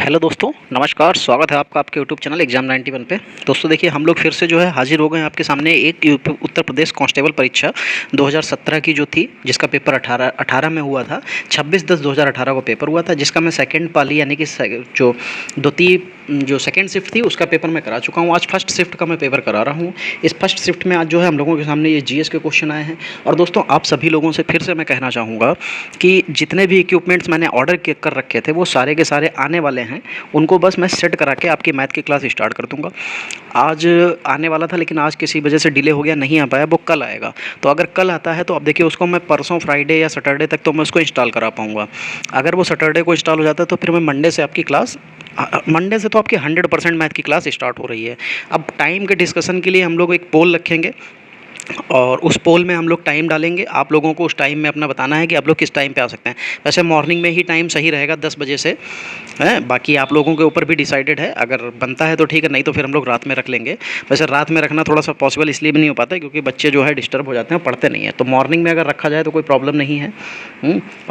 Hello दोस्तों, नमस्कार। स्वागत है आपका आपके यूट्यूब चैनल एग्जाम 91 पे। दोस्तों देखिए, हम लोग फिर से जो है हाजिर हो गए हैं आपके सामने एक उत्तर प्रदेश कांस्टेबल परीक्षा 2017 की जो थी, जिसका पेपर 18 में हुआ था। 26/10/2018 को पेपर हुआ था, जिसका मैं सेकंड पाली यानी कि जो सेकंड शिफ्ट थी उसका पेपर मैं करा चुका हूँ। आज फर्स्ट शिफ्ट का मैं पेपर करा रहा हूँ। इस फर्स्ट शिफ्ट में आज जो है हम लोगों के सामने ये जीएस के क्वेश्चन आए हैं। और दोस्तों, आप सभी लोगों से फिर से मैं कहना चाहूँगा कि जितने भी इक्विपमेंट्स मैंने ऑर्डर कर रखे थे वो सारे के सारे आने वाले हैं। उनको बस मैं सेट करा के आपकी मैथ की क्लास स्टार्ट कर दूंगा। आज आने वाला था, लेकिन आज किसी वजह से डिले हो गया, नहीं आ पाया। वो कल आएगा। तो अगर कल आता है तो आप देखिए, उसको मैं परसों फ्राइडे या सैटरडे तक तो मैं उसको इंस्टॉल करा पाऊँगा। अगर वो सैटरडे को इंस्टॉल हो जाता है तो फिर मैं मंडे से आपकी क्लास मंडे से तो आपकी 100% मैथ की क्लास स्टार्ट हो रही है। अब टाइम के डिस्कशन के लिए हम लोग एक पोल रखेंगे और उस पोल में हम लोग टाइम डालेंगे। आप लोगों को उस टाइम में अपना बताना है कि आप लोग किस टाइम पे आ सकते हैं। वैसे मॉर्निंग में ही टाइम सही रहेगा 10 बजे से है। बाकी आप लोगों के ऊपर भी डिसाइडेड है। अगर बनता है तो ठीक है, नहीं तो फिर हम लोग रात में रख लेंगे। वैसे रात में रखना थोड़ा सा पॉसिबल इसलिए भी नहीं हो पाता क्योंकि बच्चे जो है डिस्टर्ब हो जाते हैं, पढ़ते नहीं है। तो मॉर्निंग में अगर रखा जाए तो कोई प्रॉब्लम नहीं है।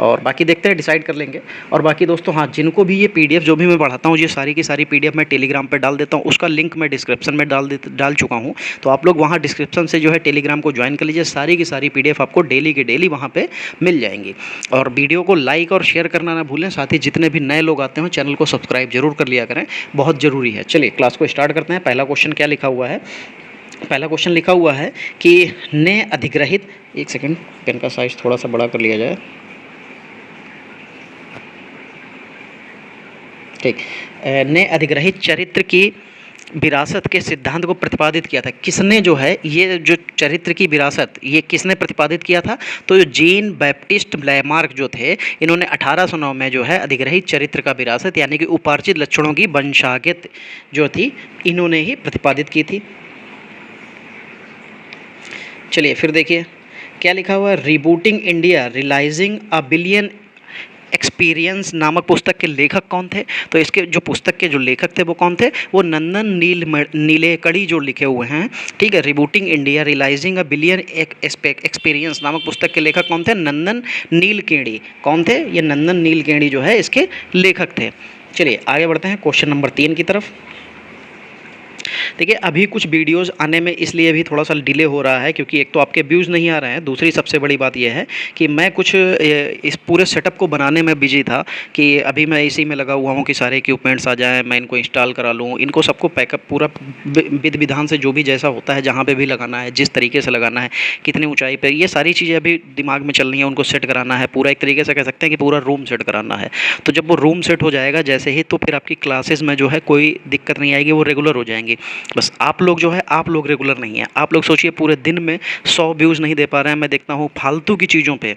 और बाकी देखते हैं, डिसाइड कर लेंगे। और बाकी दोस्तों, हाँ, जिनको भी ये PDF जो भी मैं पढ़ाता हूँ, ये सारी की सारी PDF मैं टेलीग्राम पर डाल देता हूँ। उसका लिंक मैं डिस्क्रिप्शन में डाल चुका हूँ। तो आप लोग वहाँ डिस्क्रिप्शन से जो है टेलीग्राम को ज्वाइन कर लीजिए। सारी की सारी PDF आपको डेली के डेली वहाँ पे मिल जाएंगी। और वीडियो को लाइक और शेयर करना ना भूलें। साथ ही जितने भी नए लोग आते हैं चैनल को सब्सक्राइब जरूर कर लिया करें, बहुत ज़रूरी है। चलिए क्लास को स्टार्ट करते हैं। पहला क्वेश्चन क्या लिखा हुआ है? पहला क्वेश्चन लिखा हुआ है कि ने अधिग्रहित, एक सेकेंड, पेन का साइज थोड़ा सा बड़ा कर लिया जाए। ठीक। ने अधिग्रहित चरित्र की विरासत के सिद्धांत को प्रतिपादित किया था। किसने जो है ये जो चरित्र की विरासत, ये किसने प्रतिपादित किया था? तो जो जीन बैप्टिस्ट लैमार्क जो थे, इन्होंने 1809 में जो है अधिग्रहित चरित्र का विरासत यानी कि उपार्जित लक्षणों की वंशागत जो थी, इन्होंने ही प्रतिपादित की थी। चलिए फिर देखिए क्या लिखा हुआ है। Rebooting India realising a billion experience नामक पुस्तक के लेखक कौन थे? तो इसके जो पुस्तक के जो लेखक थे वो कौन थे? वो नंदन नीलेकड़ी जो लिखे हुए हैं। ठीक है, rebooting India realising a billion experience नामक पुस्तक के लेखक कौन थे? नंदन नीलकेणी। कौन थे? ये नंदन नीलकेणी जो है इसके लेखक थे। चलिए आगे बढ़ते हैं क्वेश्चन नंबर 3 की तरफ। देखिए, अभी कुछ वीडियोस आने में इसलिए भी थोड़ा सा डिले हो रहा है क्योंकि एक तो आपके व्यूज़ नहीं आ रहे हैं, दूसरी सबसे बड़ी बात यह है कि मैं कुछ इस पूरे सेटअप को बनाने में बिजी था कि अभी मैं इसी में लगा हुआ हूँ कि सारे इक्विपमेंट्स आ जाएँ, मैं इनको इंस्टॉल करा लूँ, इनको सबको पैकअप पूरा विधि विधान से जो भी जैसा होता है, जहाँ पर भी लगाना है, जिस तरीके से लगाना है, कितनी ऊँचाई पर, ये सारी चीज़ें अभी दिमाग में चल रही हैं। उनको सेट कराना है पूरा, एक तरीके से कह सकते हैं कि पूरा रूम सेट कराना है। तो जब वो रूम सेट हो जाएगा जैसे ही, तो फिर आपकी क्लासेस में जो है कोई दिक्कत नहीं आएगी, वो रेगुलर हो जाएंगी। बस आप लोग जो है, आप लोग रेगुलर नहीं हैं। आप लोग सोचिए, पूरे दिन में 100 व्यूज़ नहीं दे पा रहे हैं। मैं देखता हूँ फालतू की चीज़ों पे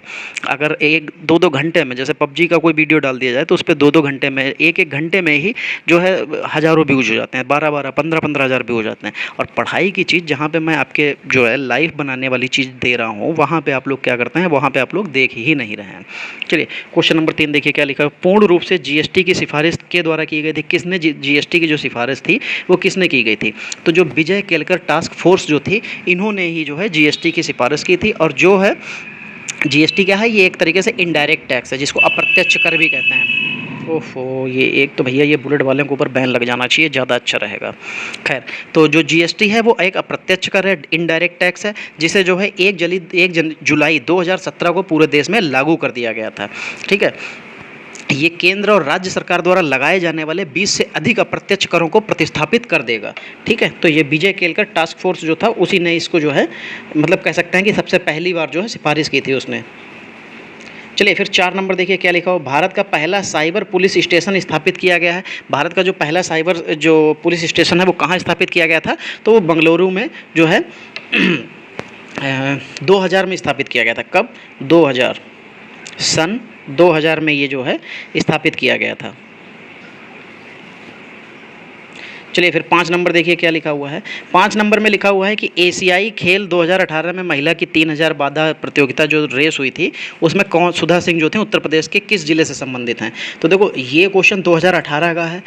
अगर 1-2 घंटे में, जैसे PUBG का कोई वीडियो डाल दिया जाए तो उस पर 2-2 घंटे में, 1-1 घंटे में ही जो है हज़ारों व्यूज़ हो जाते हैं, 12-12, 15-15 हज़ार व्यूज़ हो जाते हैं। और पढ़ाई की चीज़ जहाँ पे मैं आपके जो है लाइफ बनाने वाली चीज़ दे रहा हूँ, वहाँ पे आप लोग क्या करते हैं? वहाँ पे आप लोग देख ही नहीं रहे हैं। चलिए क्वेश्चन नंबर 3 देखिए क्या लिखा है। पूर्ण रूप से GST की सिफारिश के द्वारा की गई थी। किसने GST की जो सिफारिश थी वो किसने की गई थी? तो जो विजय केलकर टास्क फोर्स जो थी, इन्होंने ही जो है GST की सिफारिश की थी। और जो है GST क्या है? ये एक तरीके से इनडायरेक्ट टैक्स है, जिसको अप्रत्यक्ष कर भी कहते हैं। ओफो, ये एक तो भैया ये बुलेट वाले के ऊपर बैन लग जाना चाहिए, ज़्यादा अच्छा रहेगा। खैर, तो जो GST है वो एक अप्रत्यक्ष कर है, इनडायरेक्ट टैक्स है, जिसे जो है 1 जुलाई 2017 को पूरे देश में लागू कर दिया गया था। ठीक है, ये केंद्र और राज्य सरकार द्वारा लगाए जाने वाले 20 से अधिक अप्रत्यक्ष करों को प्रतिस्थापित कर देगा। ठीक है, तो ये विजय केलकर टास्क फोर्स जो था, उसी ने इसको जो है, मतलब कह सकते हैं कि सबसे पहली बार जो है सिफारिश की थी उसने। चलिए फिर 4 नंबर देखिए क्या लिखा हो। भारत का पहला साइबर पुलिस स्टेशन स्थापित किया गया है। भारत का जो पहला साइबर जो पुलिस स्टेशन है वो कहाँ स्थापित किया गया था? तो वो बेंगलुरु में जो है 2000 में स्थापित किया गया था। कब? 2000, सन 2000 में ये जो है स्थापित किया गया था। चलिए फिर 5 नंबर देखिए क्या लिखा हुआ है। 5 नंबर में लिखा हुआ है कि एशियाई खेल 2018 में महिला की 3000 बाधा प्रतियोगिता जो रेस हुई थी, उसमें कौन, सुधा सिंह जो थे उत्तर प्रदेश के किस जिले से संबंधित हैं? तो देखो, ये क्वेश्चन 2018 का है।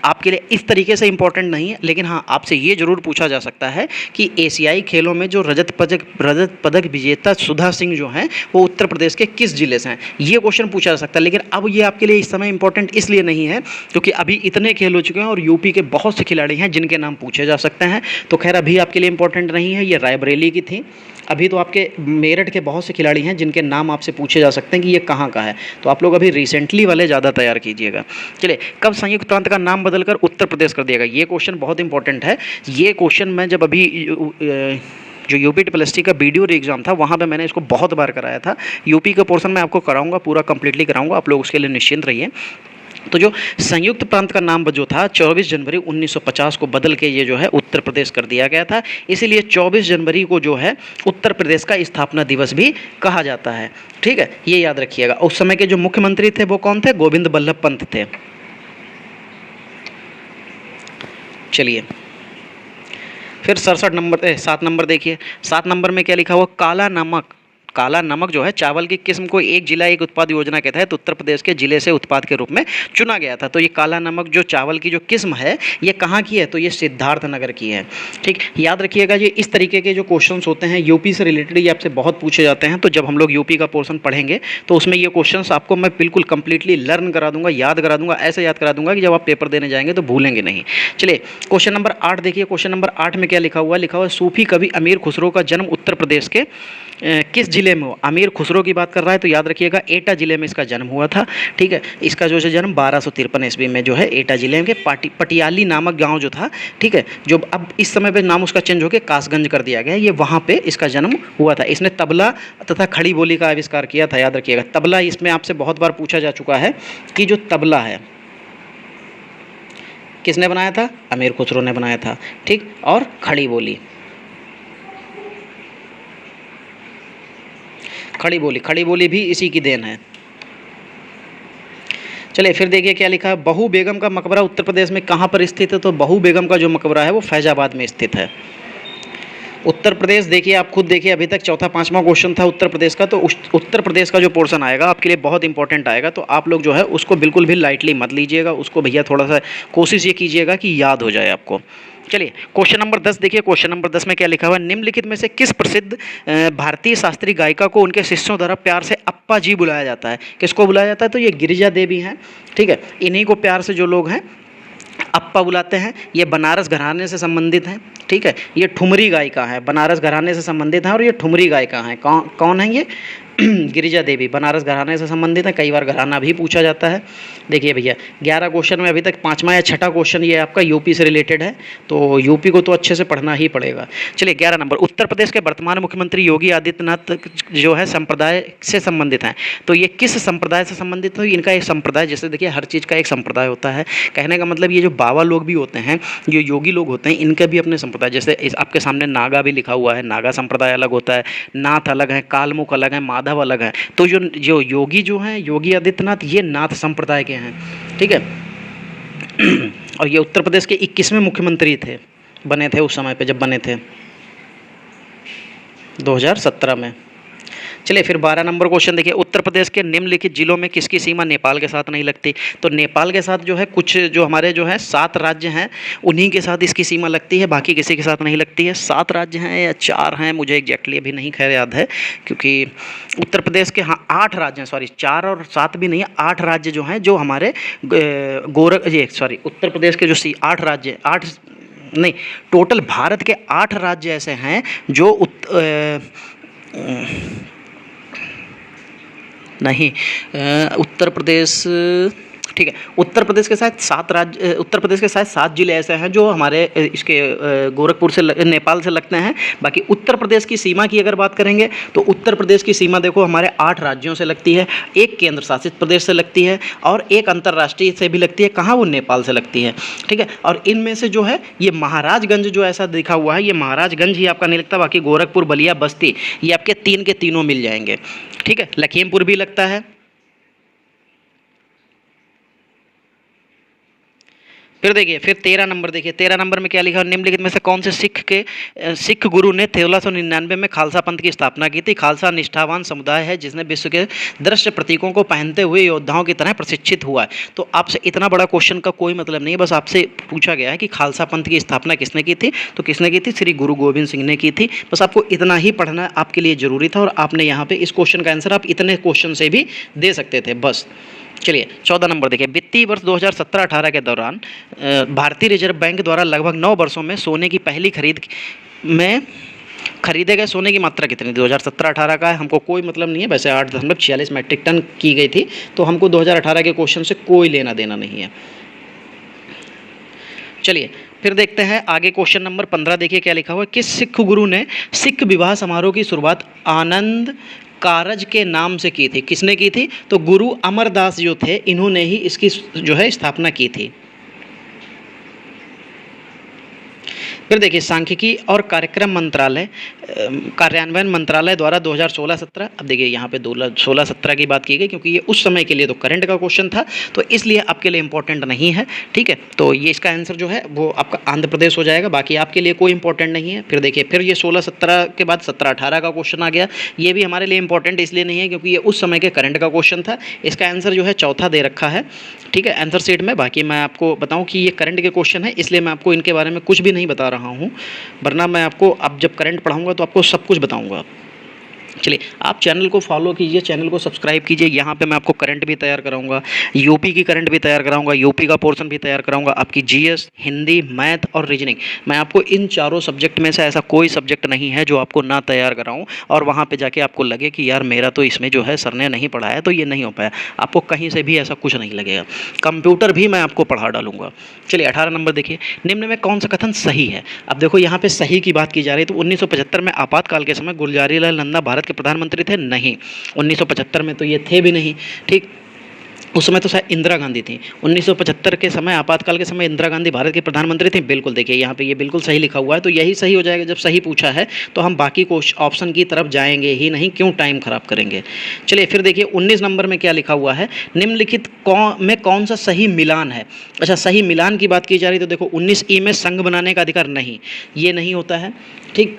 आपके लिए इस तरीके से इंपॉर्टेंट नहीं है, लेकिन हाँ आपसे ये जरूर पूछा जा सकता है कि एशियाई खेलों में जो रजत पदक विजेता सुधा सिंह जो हैं वो उत्तर प्रदेश के किस जिले से हैं, ये क्वेश्चन पूछा जा सकता है। लेकिन अब ये आपके लिए इस समय इंपॉर्टेंट इसलिए नहीं है क्योंकि अभी इतने खेल हो चुके हैं और यूपी के बहुत से खिलाड़ी हैं जिनके नाम पूछे जा सकते हैं। तो खैर अभी आपके लिए इंपॉर्टेंट नहीं है, ये रायबरेली की थी। अभी तो आपके मेरठ के बहुत से खिलाड़ी हैं जिनके नाम आपसे पूछे जा सकते हैं कि ये कहाँ का है, तो आप लोग अभी रिसेंटली वाले ज़्यादा तैयार कीजिएगा। चलिए, कब संयुक्त प्रांत का नाम बदलकर उत्तर प्रदेश कर दिया गया, ये क्वेश्चन बहुत इंपॉर्टेंट है। ये क्वेश्चन मैं जब अभी जो यूपी ट्रिपल का वीडियो एग्जाम था वहाँ पे मैंने इसको बहुत बार कराया था। यूपी का पोर्शन मैं आपको कराऊंगा, पूरा कंप्लीटली कराऊंगा, आप लोग उसके लिए निश्चिंत रहिए। तो जो संयुक्त प्रांत का नाम जो था 24 जनवरी 1950 को बदल के ये जो है उत्तर प्रदेश कर दिया गया था, इसीलिए 24 जनवरी को जो है उत्तर प्रदेश का स्थापना दिवस भी कहा जाता है। ठीक है, ये याद रखिएगा। उस समय के जो मुख्यमंत्री थे वो कौन थे, गोविंद बल्लभ पंत थे। चलिए फिर 7 नंबर देखिए। 7 नंबर में क्या लिखा हुआ, काला नमक। काला नमक जो है चावल की किस्म को एक जिला एक उत्पाद योजना के तहत उत्तर प्रदेश के जिले से उत्पाद के रूप में चुना गया था। तो ये काला नमक जो चावल की जो किस्म है ये कहाँ की है, तो ये सिद्धार्थनगर की है। ठीक, याद रखिएगा ये इस तरीके के जो क्वेश्चंस होते हैं यूपी से रिलेटेड ये आपसे बहुत पूछे जाते हैं। तो जब हम लोग यूपी का पोर्शन पढ़ेंगे तो उसमें ये क्वेश्चंस आपको मैं बिल्कुल कंप्लीटली लर्न करा दूंगा, याद करा दूंगा, ऐसे याद करा दूंगा कि जब आप पेपर देने जाएंगे तो भूलेंगे नहीं। चलिए क्वेश्चन नंबर 8 देखिए। क्वेश्चन नंबर 8 में क्या लिखा हुआ है, सूफी कवि अमीर खुसरो का जन्म उत्तर प्रदेश के किस जिले में हो। अमीर खुसरो की बात कर रहा है तो याद रखिएगा एटा जिले में इसका जन्म हुआ था। ठीक है, इसका जो है जन्म 1253 ईस्वी में जो है एटा जिले के पटियाली नामक गांव जो था, ठीक है, जो अब इस समय पे नाम उसका चेंज होकर कासगंज कर दिया गया है, ये वहाँ पे इसका जन्म हुआ था। इसने तबला तथा खड़ी बोली का आविष्कार किया था, याद रखिएगा। तबला इसमें आपसे बहुत बार पूछा जा चुका है कि जो तबला है किसने बनाया था, अमीर खुसरो ने बनाया था। ठीक, और खड़ी बोली भी इसी की देन है। चलिए फिर देखिए क्या लिखा है, बहू बेगम का मकबरा उत्तर प्रदेश में कहाँ पर स्थित है, तो बहू बेगम का जो मकबरा है वो फैजाबाद में स्थित है। उत्तर प्रदेश देखिए, आप खुद देखिए, अभी तक चौथा 5वां क्वेश्चन था उत्तर प्रदेश का, तो उत्तर प्रदेश का जो पोर्शन आएगा आपके लिए बहुत इंपॉर्टेंट आएगा। तो आप लोग जो है उसको बिल्कुल भी लाइटली मत लीजिएगा, उसको भैया थोड़ा सा कोशिश ये कीजिएगा कि याद हो जाए आपको। चलिए क्वेश्चन नंबर 10 देखिए। क्वेश्चन नंबर 10 में क्या लिखा हुआ है, निम्नलिखित में से किस प्रसिद्ध भारतीय शास्त्रीय गायिका को उनके शिष्यों द्वारा प्यार से अप्पा जी बुलाया जाता है। किसको बुलाया जाता है, तो ये गिरिजा देवी हैं। ठीक है, इन्हीं को प्यार से जो लोग हैं अप्पा बुलाते हैं। ये बनारस घराने से संबंधित हैं। ठीक है, ये ठुमरी गायिका है, बनारस घराने से संबंधित हैं और ये ठुमरी गायिका हैं। कौन है ये, गिरिजा देवी, बनारस घराने से संबंधित है। कई बार घराना भी पूछा जाता है। देखिए भैया 11 क्वेश्चन में अभी तक 5वां या 6ठा क्वेश्चन ये आपका यूपी से रिलेटेड है, तो यूपी को तो अच्छे से पढ़ना ही पड़ेगा। चलिए 11 नंबर, उत्तर प्रदेश के वर्तमान मुख्यमंत्री योगी आदित्यनाथ जो है संप्रदाय से संबंधित हैं। तो ये किस संप्रदाय से संबंधित है, इनका एक संप्रदाय, जैसे देखिए हर चीज़ का एक संप्रदाय होता है, कहने का मतलब ये जो बाबा लोग भी होते हैं, जो योगी लोग होते हैं, इनके भी अपने संप्रदाय, जैसे इस आपके सामने नागा भी लिखा हुआ है, नागा संप्रदाय अलग होता है, नाथ अलग है, कालमुख अलग है, माधव अलग है। तो जो योगी जो हैं, योगी आदित्यनाथ, ये नाथ संप्रदाय के हैं। ठीक है, और ये उत्तर प्रदेश के 21वें मुख्यमंत्री बने थे उस समय पे जब बने थे 2017 में। चलिए फिर 12 नंबर क्वेश्चन देखिए, उत्तर प्रदेश के निम्नलिखित जिलों में किसकी सीमा नेपाल के साथ नहीं लगती। तो नेपाल के साथ जो है कुछ जो हमारे जो है 7 राज्य हैं उन्हीं के साथ इसकी सीमा लगती है, बाकी किसी के साथ नहीं लगती है। 7 राज्य हैं या 4 हैं, मुझे एग्जैक्टली अभी नहीं खैर याद है, क्योंकि उत्तर प्रदेश के 8 राज्य हैं, सॉरी 4 और 7 भी नहीं है, 8 राज्य जो हैं जो हमारे उत्तर प्रदेश के जो 8 राज्य, 8 नहीं, टोटल भारत के 8 राज्य ऐसे हैं जो उत्तर प्रदेश, ठीक है, उत्तर प्रदेश के साथ 7 जिले ऐसे हैं जो हमारे इसके गोरखपुर से नेपाल से लगते हैं। बाकी उत्तर प्रदेश की सीमा की अगर बात करेंगे तो उत्तर प्रदेश की सीमा देखो हमारे 8 राज्यों से लगती है, एक केंद्र शासित प्रदेश से लगती है और एक अंतर्राष्ट्रीय से भी लगती है। कहाँ, वो नेपाल से लगती है। ठीक है, और इनमें से जो है ये महाराजगंज जो ऐसा दिखा हुआ है, ये महाराजगंज ही आपका नहीं लगता, बाकी गोरखपुर, बलिया, बस्ती ये आपके 3 के तीनों मिल जाएंगे। ठीक है, लखीमपुर भी लगता है। फिर देखिए, फिर 13 नंबर देखिए, 13 नंबर में क्या लिखा है, निम्नलिखित में से कौन से सिख गुरु ने 1699 में खालसा पंथ की स्थापना की थी। खालसा निष्ठावान समुदाय है जिसने विश्व के दृश्य प्रतीकों को पहनते हुए योद्धाओं की तरह प्रशिक्षित हुआ है। तो आपसे इतना बड़ा क्वेश्चन का कोई मतलब नहीं है, बस आपसे पूछा गया है कि खालसा पंथ की स्थापना किसने की थी, तो किसने की थी, श्री गुरु गोविंद सिंह ने की थी। बस आपको इतना ही पढ़ना आपके लिए जरूरी था और आपने यहाँ पे इस क्वेश्चन का आंसर आप इतने क्वेश्चन से भी दे सकते थे बस। चलिए 14 नंबर देखिए, वित्तीय वर्ष 2017-18 के दौरान भारतीय रिजर्व बैंक द्वारा लगभग 9 वर्षों में सोने की पहली खरीद में खरीदे गए सोने की मात्रा कितनी, 2017-18 का है, हमको कोई मतलब नहीं है। वैसे 8.46 मैट्रिक टन की गई थी, तो हमको 2018 के क्वेश्चन से कोई लेना देना नहीं है। चलिए फिर देखते हैं आगे, क्वेश्चन नंबर 15 देखिए क्या लिखा हुआ है। किस सिख गुरु ने सिख विवाह समारोह की शुरुआत आनंद कारज के नाम से की थी। किसने की थी, तो गुरु अमरदास जो थे इन्होंने ही इसकी जो है स्थापना की थी। फिर देखिए, सांख्यिकी और कार्यक्रम मंत्रालय कार्यान्वयन मंत्रालय द्वारा 2016-17, अब देखिए यहाँ पे 2016-17 की बात की गई क्योंकि ये उस समय के लिए तो करंट का क्वेश्चन था, तो इसलिए आपके लिए इंपॉर्टेंट नहीं है। ठीक है, तो ये इसका आंसर जो है वो आपका आंध्र प्रदेश हो जाएगा, बाकी आपके लिए कोई इंपॉर्टेंट नहीं है। फिर देखिए, फिर ये 16-17 के बाद 17-18 का क्वेश्चन आ गया, ये भी हमारे लिए इंपॉर्टेंट इसलिए नहीं है क्योंकि ये उस समय के करंट का क्वेश्चन था। इसका आंसर जो है चौथा दे रखा है, ठीक है, आंसर शीट में। बाकी मैं आपको बताऊँ कि ये करंट के क्वेश्चन है, इसलिए मैं आपको इनके बारे में कुछ भी नहीं बता रहा हूँ, वरना मैं आपको अब जब करंट पढ़ाऊंगा तो आपको सब कुछ बताऊंगा। चलिए, आप चैनल को फॉलो कीजिए, चैनल को सब्सक्राइब कीजिए। यहाँ पे मैं आपको करंट भी तैयार कराऊंगा, यूपी की करंट भी तैयार कराऊंगा, यूपी का पोर्शन भी तैयार कराऊंगा, आपकी जीएस, हिंदी, मैथ और रीजनिंग। मैं आपको इन चारों सब्जेक्ट में से ऐसा कोई सब्जेक्ट नहीं है जो आपको ना तैयार कराऊं और वहाँ पे जाके आपको लगे कि यार मेरा तो इसमें जो है सर ने नहीं पढ़ाया तो ये नहीं हो पाया। आपको कहीं से भी ऐसा कुछ नहीं लगेगा। कंप्यूटर भी मैं आपको पढ़ा डालूंगा। चलिए 18 नंबर देखिए, निम्न में कौन सा कथन सही है। अब देखो यहाँ पे सही की बात की जा रही है, तो 1975 में आपातकाल के समय गुलजारीलाल नंदा भारत के प्रधानमंत्री थे, नहीं। 1975 में तो ये थे भी नहीं, ठीक, उस समय तो शायद इंदिरा गांधी थी। 1975 के समय आपातकाल के समय इंदिरा गांधी भारत के प्रधानमंत्री थी, बिल्कुल। देखिए यहाँ पे ये बिल्कुल सही लिखा हुआ है, तो यही सही हो जाएगा। जब सही पूछा है तो हम बाकी ऑप्शन की तरफ जाएंगे ही नहीं, क्यों टाइम खराब करेंगे। चलिए फिर देखिए 19 नंबर में क्या लिखा हुआ है, निम्नलिखित में कौन सा सही मिलान है। अच्छा, सही मिलान की बात की जा रही, तो देखो 19 में संघ बनाने का अधिकार नहीं, ये नहीं होता है, ठीक।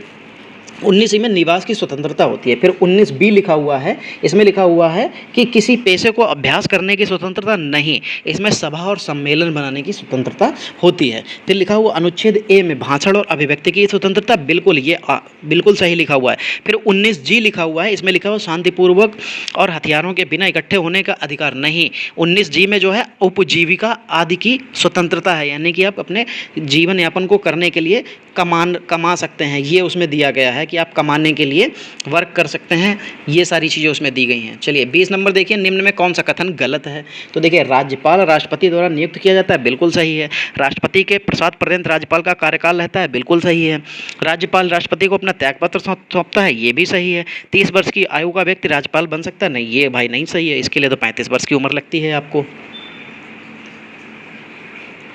19 में निवास की स्वतंत्रता होती है। फिर 19 लिखा हुआ है, इसमें लिखा हुआ है कि किसी पेशे को अभ्यास करने की स्वतंत्रता नहीं, इसमें सभा और सम्मेलन बनाने की स्वतंत्रता होती है। फिर लिखा हुआ अनुच्छेद ए में भाषण और अभिव्यक्ति की स्वतंत्रता, बिल्कुल ये बिल्कुल सही लिखा हुआ है। फिर 19 लिखा हुआ है, इसमें लिखा हुआ शांतिपूर्वक और हथियारों के बिना इकट्ठे होने का अधिकार नहीं। 19 में जो है उपजीविका आदि की स्वतंत्रता है, यानी कि आप अपने जीवन यापन को करने के लिए कमा सकते हैं, ये उसमें दिया गया है कि आप कमाने के लिए वर्क कर सकते हैं, ये सारी चीज़ें उसमें दी गई हैं। चलिए 20 नंबर देखिए, निम्न में कौन सा कथन गलत है। तो देखिए, राज्यपाल राष्ट्रपति द्वारा नियुक्त किया जाता है, बिल्कुल सही है। राष्ट्रपति के प्रसाद पर्यंत राज्यपाल का कार्यकाल रहता है, बिल्कुल सही है। राज्यपाल राष्ट्रपति को अपना त्यागपत्र सौंपता है, ये भी सही है। 30 वर्ष की आयु का व्यक्ति राज्यपाल बन सकता है, नहीं, ये भाई नहीं सही है। इसके लिए तो 35 वर्ष की उम्र लगती है आपको,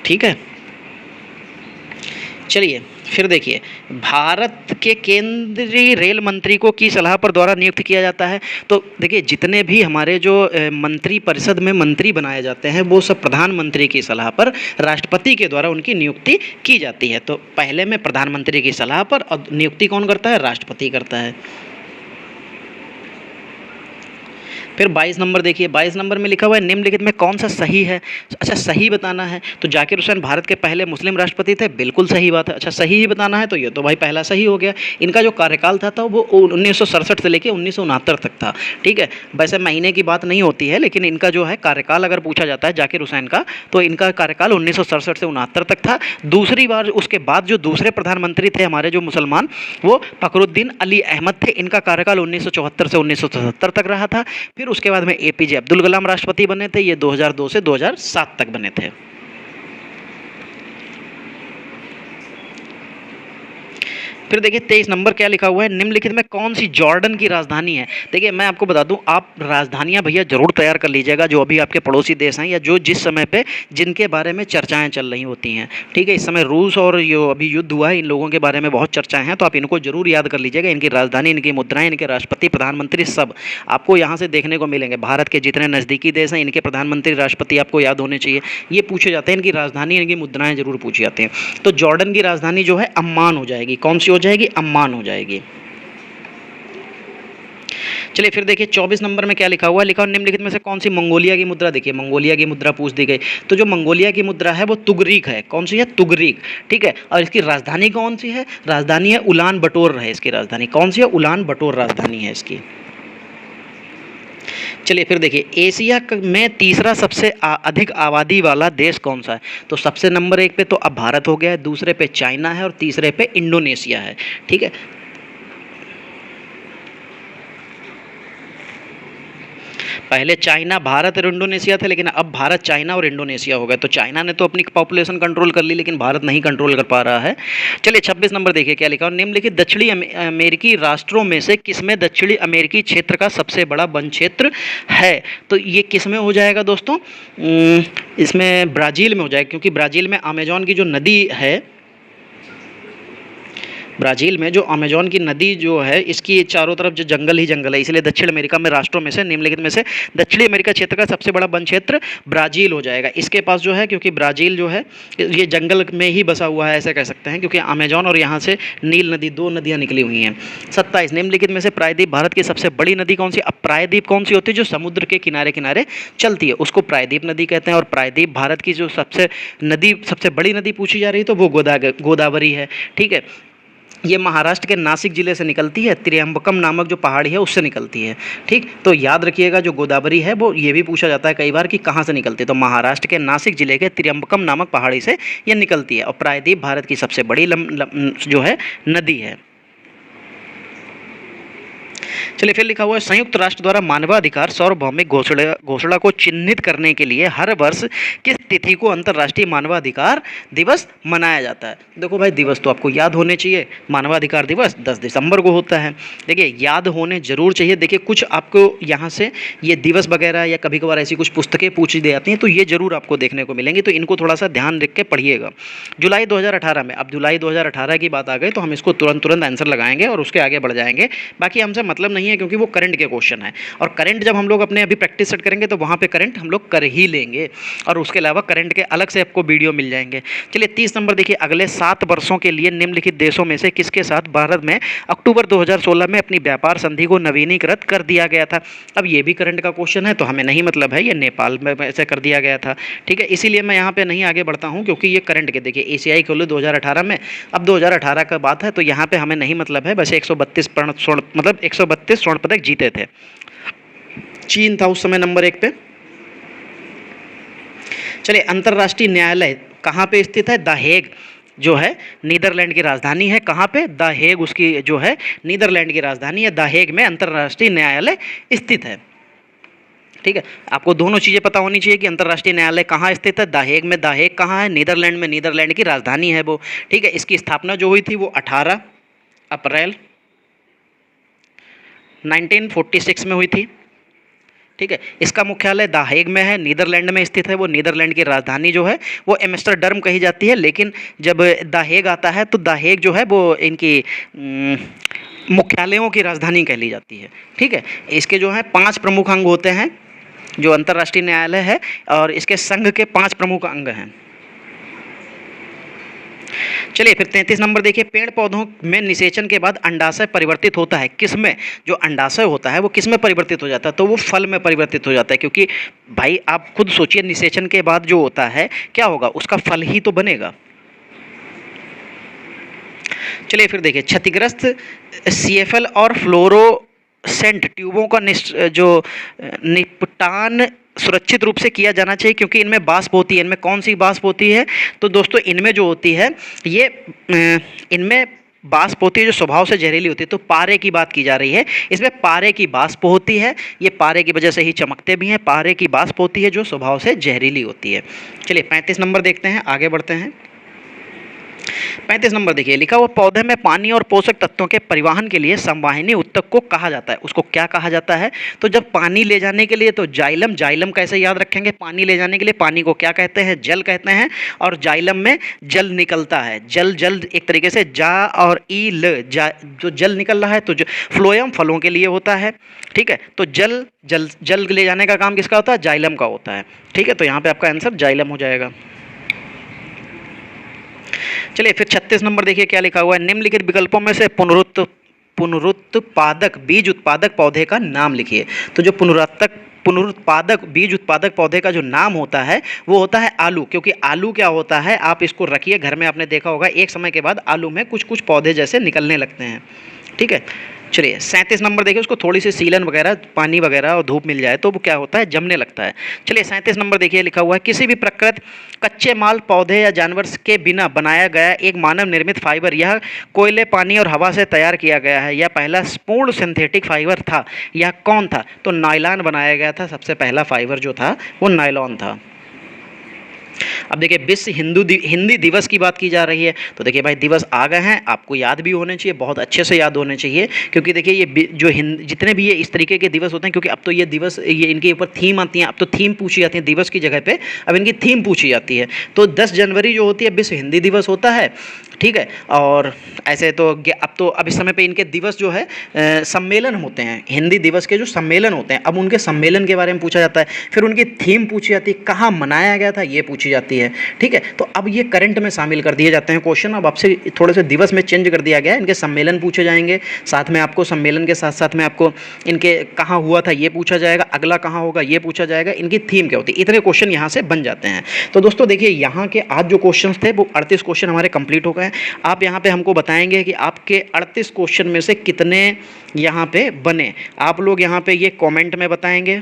ठीक है। चलिए फिर देखिए, भारत के केंद्रीय रेल मंत्री को की सलाह पर द्वारा नियुक्त किया जाता है। तो देखिए, जितने भी हमारे जो मंत्री परिषद में मंत्री बनाए जाते हैं वो सब प्रधानमंत्री की सलाह पर राष्ट्रपति के द्वारा उनकी नियुक्ति की जाती है। तो पहले में प्रधानमंत्री की सलाह पर, और नियुक्ति कौन करता है, राष्ट्रपति करता है। फिर 22 नंबर देखिए, 22 नंबर में लिखा हुआ है निम्नलिखित में कौन सा सही है। अच्छा, सही बताना है, तो जाकिर हुसैन भारत के पहले मुस्लिम राष्ट्रपति थे, बिल्कुल सही बात है। अच्छा, सही ही बताना है, तो ये तो भाई पहला सही हो गया। इनका जो कार्यकाल था वो 1967 से लेकर 1969 तक था, ठीक है। वैसे महीने की बात नहीं होती है, लेकिन इनका जो है कार्यकाल अगर पूछा जाता है जाकिर हुसैन का, तो इनका कार्यकाल 1967 से 69 तक था। दूसरी बार उसके बाद जो दूसरे प्रधानमंत्री थे हमारे जो मुसलमान, वो फखरुद्दीन अली अहमद थे, इनका कार्यकाल 1974 से 1977 तक रहा था। फिर उसके बाद में एपीजे अब्दुल कलाम राष्ट्रपति बने थे, ये 2002 से 2007 तक बने थे। फिर देखिए 23 नंबर क्या लिखा हुआ है, निम्नलिखित में कौन सी जॉर्डन की राजधानी है। देखिए मैं आपको बता दूं, आप राजधानियां भैया जरूर तैयार कर लीजिएगा जो अभी आपके पड़ोसी देश हैं या जो जिस समय पे जिनके बारे में चर्चाएं चल रही होती हैं। ठीक है, इस समय रूस और जो अभी युद्ध हुआ है इन लोगों के बारे में बहुत चर्चाएं हैं, तो आप इनको जरूर याद कर लीजिएगा। इनकी राजधानी, इनकी मुद्राएं, इनके राष्ट्रपति, प्रधानमंत्री सब आपको यहाँ से देखने को मिलेंगे। भारत के जितने नज़दीकी देश हैं इनके प्रधानमंत्री, राष्ट्रपति आपको याद होने चाहिए। ये पूछे जाते हैं, इनकी राजधानी, इनकी मुद्राएं जरूर पूछी जाती हैं। तो जॉर्डन की राजधानी जो है अम्मान हो जाएगी। कौन सी हो जाएगी? अम्मान हो जाएगी। चलिए फिर देखिए 24 नंबर में क्या लिखा हुआ है, लिखा हुआ निम्नलिखित में से कौन सी मंगोलिया की मुद्रा। देखिए मंगोलिया की मुद्रा पूछ दी गई, तो जो मंगोलिया की मुद्रा है वो तुगरीक है। कौन सी है? तुगरीक। ठीक है, और इसकी राजधानी कौन सी है? राजधानी है उलान बटोर है इसकी राजधानी। कौन सी है? उलान बटोर राजधानी है इसकी। चलिए फिर देखिए एशिया में तीसरा सबसे अधिक आबादी वाला देश कौन सा है। तो सबसे नंबर 1 पे तो अब भारत हो गया है, दूसरे पे चाइना है और तीसरे पे इंडोनेशिया है। ठीक है, पहले चाइना, भारत और इंडोनेशिया थे, लेकिन अब भारत, चाइना और इंडोनेशिया हो गया। तो चाइना ने तो अपनी पॉपुलेशन कंट्रोल कर ली, लेकिन भारत नहीं कंट्रोल कर पा रहा है। चलिए 26 नंबर देखिए क्या लिखा है, निम्नलिखित दक्षिणी अमेरिकी राष्ट्रों में से किसमें दक्षिणी अमेरिकी क्षेत्र का सबसे बड़ा वन क्षेत्र है। तो ये किस में हो जाएगा दोस्तों? इसमें ब्राज़ील में हो जाएगा, क्योंकि ब्राज़ील में अमेजॉन की जो नदी है, ब्राज़ील में जो अमेजॉन की नदी जो है इसकी चारों तरफ जो जंगल ही जंगल है, इसलिए दक्षिण अमेरिका में राष्ट्रों में से निम्नलिखित में से दक्षिणी अमेरिका क्षेत्र का सबसे बड़ा वन क्षेत्र ब्राज़ील हो जाएगा। इसके पास जो है, क्योंकि ब्राज़ील जो है ये जंगल में ही बसा हुआ है ऐसे कह सकते हैं, क्योंकि अमेजॉन और यहाँ से नील नदी, 2 नदियाँ निकली हुई हैं। 27 निम्नलिखित में से प्रायद्वीप भारत की सबसे बड़ी नदी कौन सी। अब प्रायद्वीप कौन सी होती है? जो समुद्र के किनारे किनारे चलती है उसको प्रायद्वीप नदी कहते हैं। और प्रायद्वीप भारत की जो सबसे बड़ी नदी पूछी जा रही है तो वो गोदावरी है। ठीक है, ये महाराष्ट्र के नासिक जिले से निकलती है, त्र्यंबकम नामक जो पहाड़ी है उससे निकलती है। ठीक, तो याद रखिएगा जो गोदावरी है वो ये भी पूछा जाता है कई बार कि कहाँ से निकलती है, तो महाराष्ट्र के नासिक जिले के त्र्यंबकम नामक पहाड़ी से ये निकलती है। और प्रायद्वीप भारत की सबसे बड़ी जो है नदी है। चलिए फिर लिखा हुआ है संयुक्त राष्ट्र द्वारा मानवाधिकार सार्वभौमिक घोषणा को चिन्हित करने के लिए हर वर्ष किस तिथि को अंतर्राष्ट्रीय मानवाधिकार दिवस मनाया जाता है। देखो भाई दिवस तो आपको याद होने चाहिए, मानवाधिकार दिवस 10 दिसंबर को होता है। देखिए याद होने जरूर चाहिए। देखिए कुछ आपको यहाँ से ये दिवस वगैरह या कभी कभार ऐसी कुछ पुस्तकें पूछी दी जाती हैं, तो ये जरूर आपको देखने को मिलेंगी, तो इनको थोड़ा सा ध्यान रख के पढ़िएगा। जुलाई 2018 में, अब जुलाई 2018 की बात आ गई तो हम इसको तुरंत आंसर लगाएंगे और उसके आगे बढ़ जाएंगे। बाकी हमसे मतलब नहीं है क्योंकि वो करंट के क्वेश्चन है, और करंट जब हम लोग अपने अभी प्रैक्टिस सेट करेंगे तो वहाँ पे करंट हम लोग कर ही लेंगे, और उसके अलावा करंट के अलग से आपको वीडियो मिल जाएंगे। चलिए 30 नंबर देखिए, अगले 7 वर्षों के लिए निम्नलिखित देशों में से किसके साथ भारत में अक्टूबर 2016 में अपनी व्यापार संधि को नवीनीकृत कर दिया गया था। अब ये भी करंट का क्वेश्चन है तो हमें नहीं मतलब है, ये नेपाल में ऐसे कर दिया गया था। ठीक है, इसीलिए मैं यहाँ पे नहीं आगे बढ़ता हूँ क्योंकि ये करंट के देखिए एशियाई खेलों 2018 में, अब 2018 का बात है तो यहाँ पे हमें नहीं मतलब है। वैसे 132 स्वर्ण पदक जीते थे। चीन था उस समय नंबर 1 पे। चलिए अंतर्राष्ट्रीय न्यायालय कहाँ पे स्थित है? द हेग जो है नीदरलैंड की राजधानी है। कहाँ पे? द हेग उसकी जो है नीदरलैंड की राजधानी है। द हेग में अंतर्राष्ट्रीय न्यायालय स्थित है। ठीक है, आपको दोनों चीज़ें पता होनी चाहिए कि अंतर्राष्ट्रीय न्यायालय कहाँ स्थित है। द हेग में, द हेग कहाँ है? नीदरलैंड में, नीदरलैंड की राजधानी है वो। ठीक है, इसकी स्थापना जो हुई थी वो 18 अप्रैल 1946 में हुई थी। ठीक है, इसका मुख्यालय द हेग में है, नीदरलैंड में स्थित है वो। नीदरलैंड की राजधानी जो है वो एम्स्टर्डम कही जाती है, लेकिन जब द हेग आता है तो द हेग जो है वो इनकी मुख्यालयों की राजधानी कह ली जाती है। ठीक है, इसके जो है 5 प्रमुख अंग होते हैं जो अंतर्राष्ट्रीय न्यायालय है, और इसके संघ के 5 प्रमुख अंग हैं। चलिए फिर 33 नंबर देखिए, पेड़ पौधों में निषेचन के बाद अंडाशय परिवर्तित होता है किसमें? जो अंडाशय होता है वो किस में परिवर्तित हो जाता है? तो वो फल में परिवर्तित हो जाता है, क्योंकि भाई आप खुद सोचिए निषेचन के बाद जो होता है क्या होगा? उसका फल ही तो बनेगा। चलिए फिर देखिए, क्षतिग्रस्त CFL और फ्लोरोसेंट ट्यूबों का निपटान सुरक्षित रूप से किया जाना चाहिए, क्योंकि इनमें वाष्प होती है। इनमें कौन सी वाष्प होती है? तो दोस्तों इनमें जो होती है ये इनमें वाष्प होती है जो स्वभाव से जहरीली होती है। तो पारे की बात की जा रही है, इसमें पारे की वाष्प होती है। ये पारे की वजह से ही चमकते भी हैं। पारे की वाष्प होती है जो स्वभाव से जहरीली होती है। चलिए 35 नंबर देखते हैं, आगे बढ़ते हैं। 35 नंबर देखिए, लिखा हुआ पौधे में पानी और पोषक तत्वों के परिवहन के लिए संवाहिनी ऊतक को कहा जाता है। उसको क्या कहा जाता है? तो जब पानी ले जाने के लिए तो जाइलम, जाइलम कैसे याद रखेंगे? पानी ले जाने के लिए पानी को क्या कहते हैं? जल कहते हैं। और जाइलम में जल निकलता है, जल जल एक तरीके से जा और ई ल जा, जो जल निकल रहा है तो जो फ्लोएम फलों के लिए होता है। ठीक है, तो जल जल जल ले जाने का काम किसका होता है? जाइलम का होता है। ठीक है, तो यहाँ पे आपका आंसर जाइलम हो जाएगा। चलिए फिर 36 नंबर देखिए क्या लिखा हुआ है, निम्नलिखित विकल्पों में से पुनरुत्पादक बीज उत्पादक पौधे का नाम लिखिए। तो जो पुनरुत्पादक बीज उत्पादक पौधे का जो नाम होता है वो होता है आलू, क्योंकि आलू क्या होता है, आप इसको रखिए घर में, आपने देखा होगा एक समय के बाद आलू में कुछ कुछ पौधे जैसे निकलने लगते हैं। ठीक है, चलिए 37 नंबर देखिए, उसको थोड़ी सी सीलन वगैरह, पानी वगैरह और धूप मिल जाए तो वो क्या होता है? जमने लगता है। चलिए 37 नंबर देखिए, लिखा हुआ है किसी भी प्रकृति कच्चे माल, पौधे या जानवर के बिना बनाया गया एक मानव निर्मित फाइबर, यह कोयले, पानी और हवा से तैयार किया गया है। यह पहला पूर्ण सिंथेटिक फाइबर था। यह कौन था? तो नायलॉन बनाया गया था, सबसे पहला फाइबर जो था वो नायलॉन था। अब देखिए विश्व हिंदी दिवस की बात की जा रही है, तो देखिए भाई दिवस आ गए हैं, आपको याद भी होने चाहिए, बहुत अच्छे से याद होने चाहिए, क्योंकि देखिए ये जो जितने भी ये इस तरीके के दिवस होते हैं, क्योंकि अब तो ये दिवस, ये इनके ऊपर थीम आती है, अब तो थीम पूछी जाती है दिवस की जगह पे, अब इनकी थीम पूछी जाती है। तो 10 जनवरी जो होती है विश्व हिंदी दिवस होता है। ठीक है, और ऐसे तो अब इस समय पे इनके दिवस जो है सम्मेलन होते हैं, हिंदी दिवस के जो सम्मेलन होते हैं, अब उनके सम्मेलन के बारे में पूछा जाता है, फिर उनकी थीम पूछी जाती है, कहाँ मनाया गया था ये पूछी जाती है। ठीक है, तो अब ये करंट में शामिल कर दिए जाते हैं क्वेश्चन, अब आपसे थोड़े से दिवस में चेंज कर दिया गया है, इनके सम्मेलन पूछे जाएंगे, साथ में आपको सम्मेलन के साथ साथ में आपको इनके कहाँ हुआ था ये पूछा जाएगा, अगला कहाँ होगा ये पूछा जाएगा, इनकी थीम क्या होती है, इतने क्वेश्चन यहाँ से बन जाते हैं। तो दोस्तों देखिए यहाँ के आज जो क्वेश्चन थे वो 38 क्वेश्चन हमारे कंप्लीट हो गए। आप यहाँ पे हमको बताएंगे कि आपके 38 क्वेश्चन में से कितने यहाँ पे बने, आप लोग यहाँ पे ये कमेंट में बताएंगे।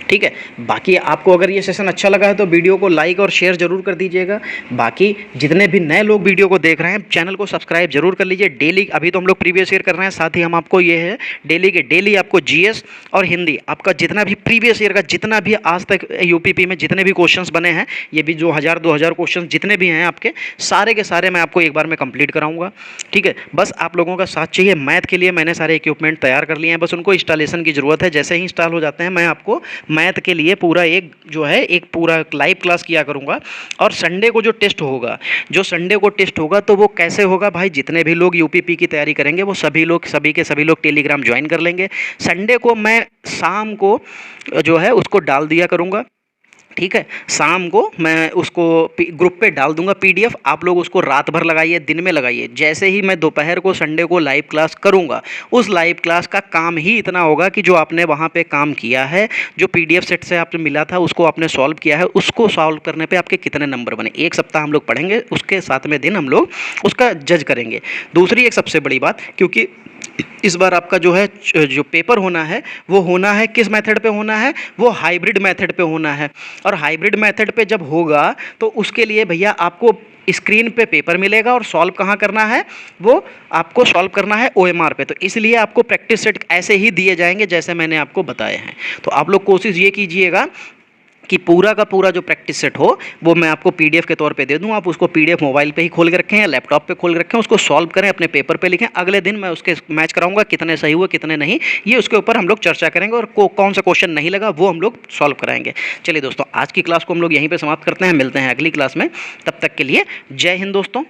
ठीक है, बाकी आपको अगर ये सेशन अच्छा लगा है तो वीडियो को लाइक और शेयर जरूर कर दीजिएगा। बाकी जितने भी नए लोग वीडियो को देख रहे हैं चैनल को सब्सक्राइब जरूर कर लीजिए। डेली अभी तो हम लोग प्रीवियस ईयर कर रहे हैं, साथ ही हम आपको ये है डेली के डेली आपको जीएस और हिंदी आपका जितना भी प्रीवियस ईयर का जितना भी आज तक यूपीपी में जितने भी क्वेश्चन बने हैं, ये भी जो 1000-2000 क्वेश्चन जितने भी हैं आपके सारे के सारे मैं आपको एक बार में कंप्लीट कराऊंगा। ठीक है, बस आप लोगों का साथ चाहिए। मैथ के लिए मैंने सारे इक्विपमेंट तैयार कर लिए हैं, बस उनको इंस्टॉलेशन की ज़रूरत है। जैसे ही इंस्टॉल हो जाते हैं मैं आपको मैथ के लिए पूरा एक जो है एक पूरा लाइव क्लास किया करूंगा। और संडे को जो टेस्ट होगा, जो संडे को टेस्ट होगा तो वो कैसे होगा भाई, जितने भी लोग यूपीपी की तैयारी करेंगे वो सभी लोग टेलीग्राम ज्वाइन कर लेंगे। संडे को मैं शाम को जो है उसको डाल दिया करूंगा। ठीक है, शाम को मैं उसको ग्रुप पे डाल दूंगा पीडीएफ, आप लोग उसको रात भर लगाइए, दिन में लगाइए। जैसे ही मैं दोपहर को संडे को लाइव क्लास करूंगा, उस लाइव क्लास का काम ही इतना होगा कि जो आपने वहाँ पे काम किया है, जो पीडीएफ सेट से आपसे मिला था उसको आपने सॉल्व किया है, उसको सॉल्व करने पे आपके कितने नंबर बने, एक सप्ताह हम लोग पढ़ेंगे, उसके 7वें दिन हम लोग उसका जज करेंगे। दूसरी एक सबसे बड़ी बात, क्योंकि इस बार आपका जो है जो पेपर होना है वो होना है किस मेथड पे होना है, वो हाइब्रिड मेथड पे होना है। और हाइब्रिड मेथड पे जब होगा तो उसके लिए भैया आपको स्क्रीन पे पेपर मिलेगा और सॉल्व कहाँ करना है, वो आपको सॉल्व करना है ओएमआर पे। तो इसलिए आपको प्रैक्टिस सेट ऐसे ही दिए जाएंगे जैसे मैंने आपको बताए हैं। तो आप लोग कोशिश ये कीजिएगा कि पूरा का पूरा जो प्रैक्टिस सेट हो वो मैं आपको पीडीएफ के तौर पे दे दूं, आप उसको पीडीएफ मोबाइल पे ही खोल के रखें या लैपटॉप पे खोल के रखें, उसको सॉल्व करें, अपने पेपर पे लिखें। अगले दिन मैं उसके मैच कराऊंगा कितने सही हुए कितने नहीं, ये उसके ऊपर हम लोग चर्चा करेंगे और कौन सा क्वेश्चन नहीं लगा वो हम लोग सॉल्व कराएंगे। चलिए दोस्तों, आज की क्लास को हम लोग यहीं पर समाप्त करते हैं, मिलते हैं अगली क्लास में, तब तक के लिए जय हिंद दोस्तों।